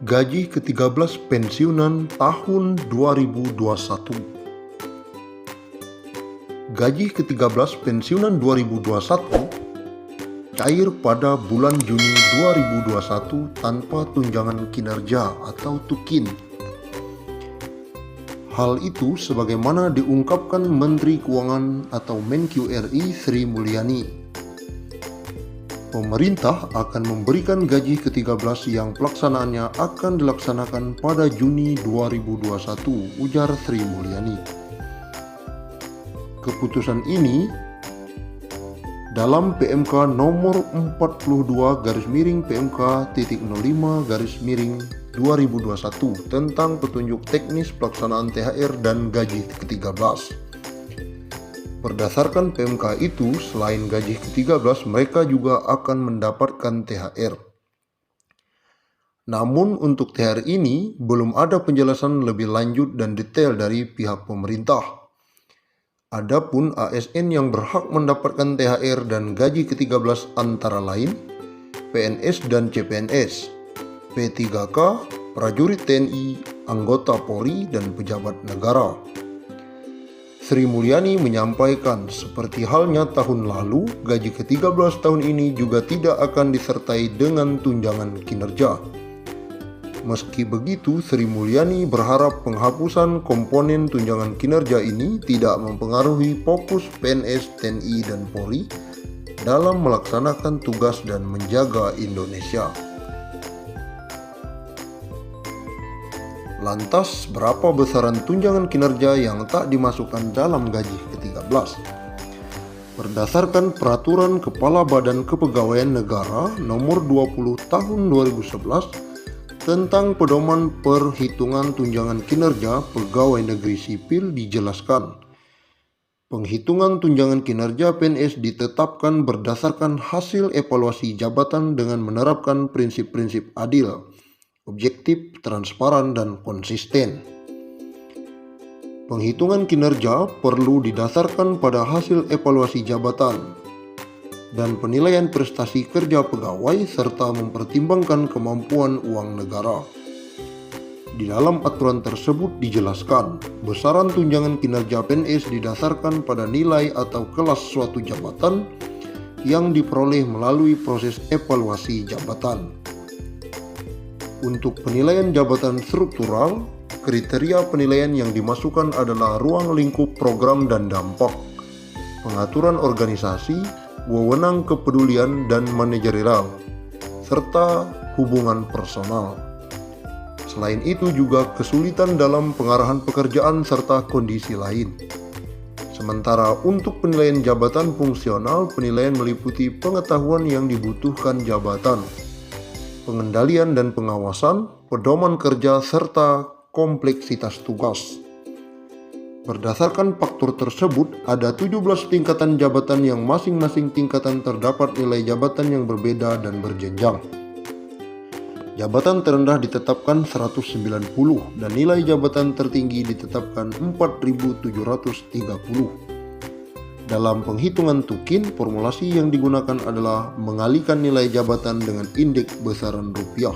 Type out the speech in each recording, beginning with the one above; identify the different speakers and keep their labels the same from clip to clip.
Speaker 1: Gaji ke-13 pensiunan tahun 2021. Gaji ke-13 pensiunan 2021 cair pada bulan Juni 2021 tanpa tunjangan kinerja atau tukin. Hal itu sebagaimana diungkapkan Menteri Keuangan atau Menq RI Sri Mulyani. Pemerintah akan memberikan gaji ke-13 yang pelaksanaannya akan dilaksanakan pada Juni 2021, ujar Sri Mulyani. Keputusan ini dalam PMK nomor 42/PMK.05/2021 tentang petunjuk teknis pelaksanaan THR dan gaji ke-13. Berdasarkan PMK itu, selain gaji ke-13, mereka juga akan mendapatkan THR. Namun untuk THR ini, belum ada penjelasan lebih lanjut dan detail dari pihak pemerintah. Adapun ASN yang berhak mendapatkan THR dan gaji ke-13 antara lain PNS dan CPNS, P3K, prajurit TNI, anggota Polri, dan pejabat negara. Sri Mulyani menyampaikan, seperti halnya tahun lalu, gaji ke-13 tahun ini juga tidak akan disertai dengan tunjangan kinerja. Meski begitu, Sri Mulyani berharap penghapusan komponen tunjangan kinerja ini tidak mempengaruhi fokus PNS, TNI, dan Polri dalam melaksanakan tugas dan menjaga Indonesia. Lantas, berapa besaran tunjangan kinerja yang tak dimasukkan dalam gaji ke-13? Berdasarkan Peraturan Kepala Badan Kepegawaian Negara Nomor 20 Tahun 2011 tentang pedoman perhitungan tunjangan kinerja pegawai negeri sipil dijelaskan, penghitungan tunjangan kinerja PNS ditetapkan berdasarkan hasil evaluasi jabatan dengan menerapkan prinsip-prinsip adil, objektif, transparan, dan konsisten. Penghitungan kinerja perlu didasarkan pada hasil evaluasi jabatan dan penilaian prestasi kerja pegawai serta mempertimbangkan kemampuan uang negara. Di dalam aturan tersebut dijelaskan, besaran tunjangan kinerja PNS didasarkan pada nilai atau kelas suatu jabatan yang diperoleh melalui proses evaluasi jabatan. Untuk penilaian jabatan struktural, kriteria penilaian yang dimasukkan adalah ruang lingkup program dan dampak, pengaturan organisasi, wewenang kepedulian dan manajerial, serta hubungan personal. Selain itu juga kesulitan dalam pengarahan pekerjaan serta kondisi lain. Sementara untuk penilaian jabatan fungsional, penilaian meliputi pengetahuan yang dibutuhkan jabatan, pengendalian dan pengawasan, pedoman kerja, serta kompleksitas tugas. Berdasarkan faktor tersebut, ada 17 tingkatan jabatan yang masing-masing tingkatan terdapat nilai jabatan yang berbeda dan berjenjang. Jabatan terendah ditetapkan 190 dan nilai jabatan tertinggi ditetapkan 4.730. Dalam penghitungan tukin, formulasi yang digunakan adalah mengalihkan nilai jabatan dengan indeks besaran rupiah,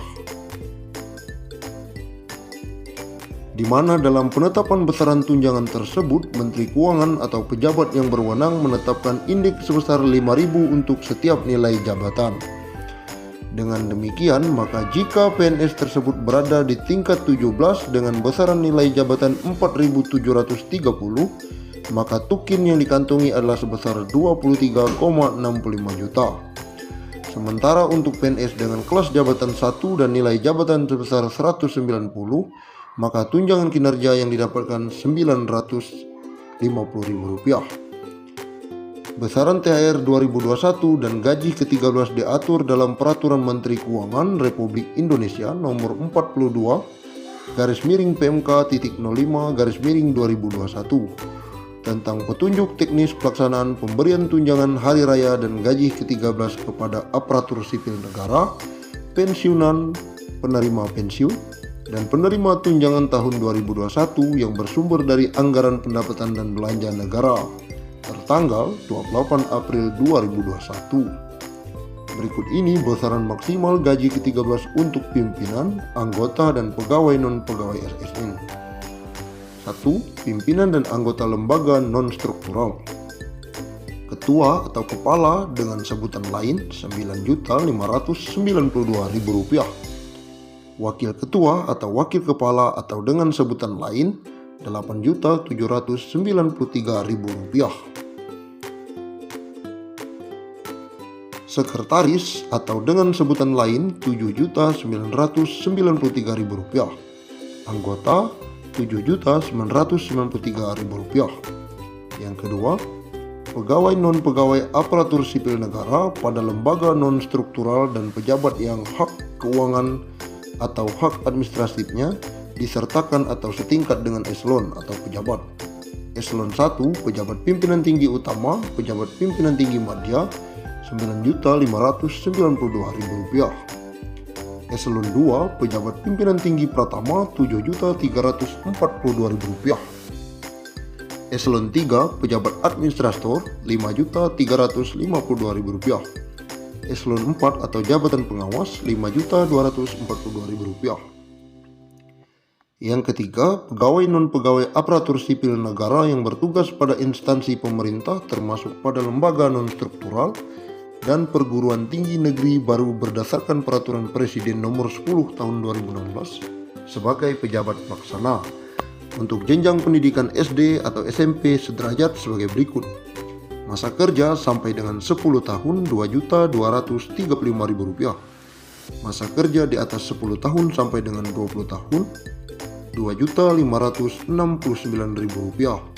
Speaker 1: di mana dalam penetapan besaran tunjangan tersebut, Menteri Keuangan atau pejabat yang berwenang menetapkan indeks sebesar 5.000 untuk setiap nilai jabatan. Dengan demikian, maka jika PNS tersebut berada di tingkat 17 dengan besaran nilai jabatan 4.730, maka tukin yang dikantongi adalah sebesar 23,65 juta. Sementara untuk PNS dengan kelas jabatan 1 dan nilai jabatan sebesar 190, maka tunjangan kinerja yang didapatkan Rp950.000. Besaran THR 2021 dan gaji ke-13 diatur dalam Peraturan Menteri Keuangan Republik Indonesia Nomor 42/PMK.05/2021 tentang petunjuk teknis pelaksanaan pemberian tunjangan hari raya dan gaji ke-13 kepada aparatur sipil negara, pensiunan, penerima pensiun, dan penerima tunjangan tahun 2021 yang bersumber dari anggaran pendapatan dan belanja negara tertanggal 28 April 2021. Berikut ini besaran maksimal gaji ke-13 untuk pimpinan, anggota, dan pegawai non-pegawai ASN. 1. Pimpinan dan anggota lembaga non-struktural. Ketua atau kepala dengan sebutan lain Rp9.592.000. Wakil ketua atau wakil kepala atau dengan sebutan lain Rp8.793.000. Sekretaris atau dengan sebutan lain Rp7.993.000. Anggota Rp7.993.000. Yang kedua, pegawai non-pegawai aparatur sipil negara pada lembaga non-struktural dan pejabat yang hak keuangan atau hak administratifnya disertakan atau setingkat dengan eselon atau pejabat. Eselon 1, pejabat pimpinan tinggi utama, pejabat pimpinan tinggi madya, Rp9.592.000. Eselon 2, pejabat pimpinan tinggi pratama, Rp7.342.000. Eselon 3, pejabat administrator, Rp5.352.000. Eselon 4 atau jabatan pengawas, Rp5.242.000. Yang ketiga, pegawai non-pegawai aparatur sipil negara yang bertugas pada instansi pemerintah termasuk pada lembaga non-struktural dan perguruan tinggi negeri baru berdasarkan Peraturan Presiden Nomor 10 Tahun 2016 sebagai pejabat pelaksana. Untuk jenjang pendidikan SD atau SMP sederajat sebagai berikut. Masa kerja sampai dengan 10 tahun Rp2.235.000. Masa kerja di atas 10 tahun sampai dengan 20 tahun Rp2.569.000.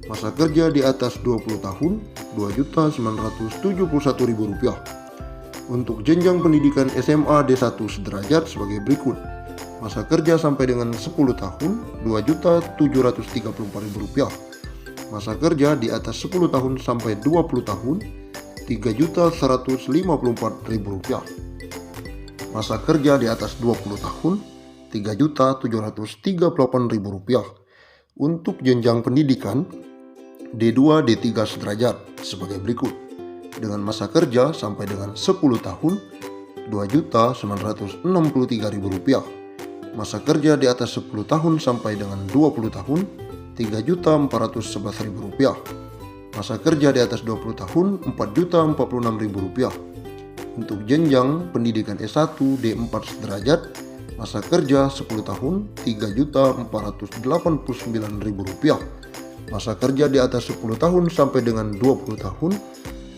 Speaker 1: Masa kerja di atas 20 tahun Rp2.971.000. Untuk jenjang pendidikan SMA D1 sederajat sebagai berikut. Masa kerja sampai dengan 10 tahun Rp2.734.000. Masa kerja di atas 10 tahun sampai 20 tahun Rp3.154.000. Masa kerja di atas 20 tahun Rp3.738.000. Untuk jenjang pendidikan D2 D3 sederajat sebagai berikut. Dengan masa kerja sampai dengan 10 tahun Rp2.963.000. Masa kerja di atas 10 tahun sampai dengan 20 tahun Rp3.411.000. Masa kerja di atas 20 tahun Rp4.046.000. Untuk jenjang pendidikan S1 D4 sederajat, masa kerja 10 tahun Rp3.489.000. Masa kerja di atas 10 tahun sampai dengan 20 tahun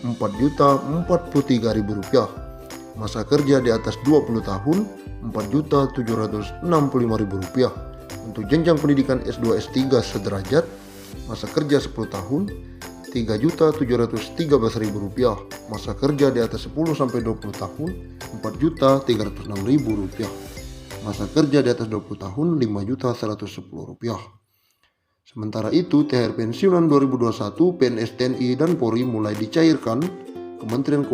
Speaker 1: Rp4.043.000. Masa kerja di atas 20 tahun Rp4.765.000. Untuk jenjang pendidikan S2 S3 sederajat, masa kerja 10 tahun Rp3.713.000. Masa kerja di atas 10 sampai 20 tahun Rp4.306.000. Masa kerja di atas 20 tahun Rp5.110.000. Sementara itu, THR pensiunan 2021 PNS TNI dan Polri mulai dicairkan. Kementerian Keuangan